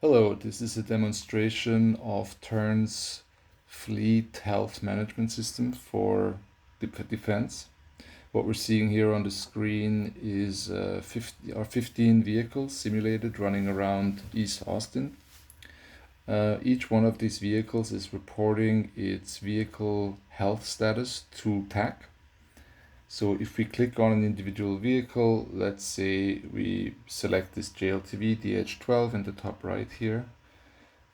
Hello, this is a demonstration of TERN's fleet health management system for defense. What we're seeing here on the screen is 15 vehicles simulated running around East Austin. Each one of these vehicles is reporting its vehicle health status to TAC. So if we click on an individual vehicle, let's say we select this JLTV DH12 in the top right here,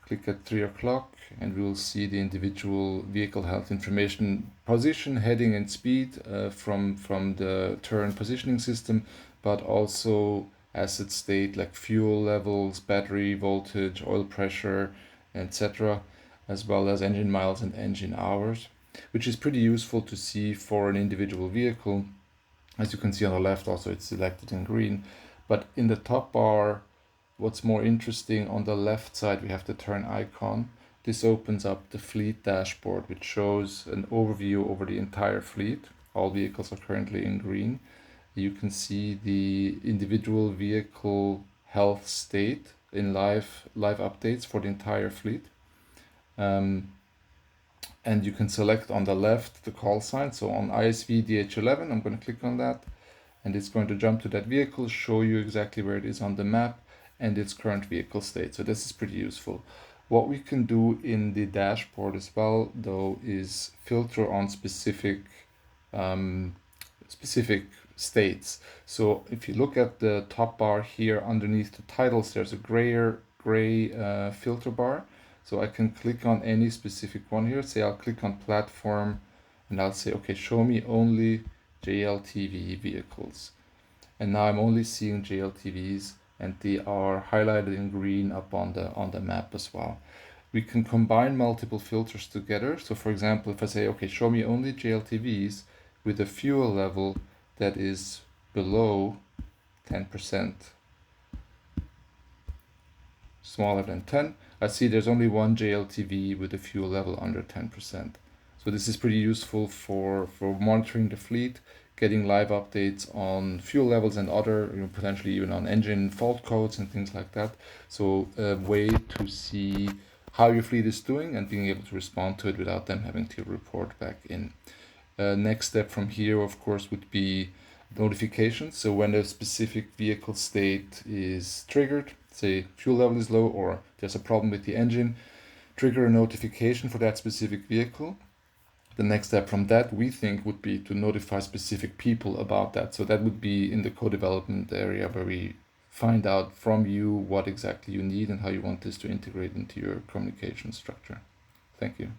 click at 3 o'clock and we will see the individual vehicle health information, position, heading and speed from the TERN positioning system, but also asset state like fuel levels, battery voltage, oil pressure, etc., as well as engine miles and engine hours, which is pretty useful to see for an individual vehicle. As you can see on the left, also it's selected in green, but in the top bar, what's more interesting, on the left side we have the TERN icon. This opens up the fleet dashboard, which shows an overview over the entire fleet. All vehicles are currently in green. You can see the individual vehicle health state in live updates for the entire fleet. And you can select on the left the call sign. So on ISV DH11, I'm going to click on that, and it's going to jump to that vehicle, show you exactly where it is on the map and its current vehicle state. So this is pretty useful. What we can do in the dashboard as well, though, is filter on specific states. So if you look at the top bar here underneath the titles, there's a gray filter bar. So I can click on any specific one here. Say I'll click on platform and I'll say, okay, show me only JLTV vehicles. And now I'm only seeing JLTVs, and they are highlighted in green up on the map as well. We can combine multiple filters together. So for example, if I say, okay, show me only JLTVs with a fuel level that is below 10%, smaller than 10, I see there's only one JLTV with a fuel level under 10%. So this is pretty useful for monitoring the fleet, getting live updates on fuel levels and other, potentially even on engine fault codes and things like that. So a way to see how your fleet is doing and being able to respond to it without them having to report back in. Next step from here, of course, would be notifications. So when a specific vehicle state is triggered, say fuel level is low or there's a problem with the engine, trigger a notification for that specific vehicle. The next step from that, we think, would be to notify specific people about that. So that would be in the co-development area, where we find out from you what exactly you need and how you want this to integrate into your communication structure. Thank you.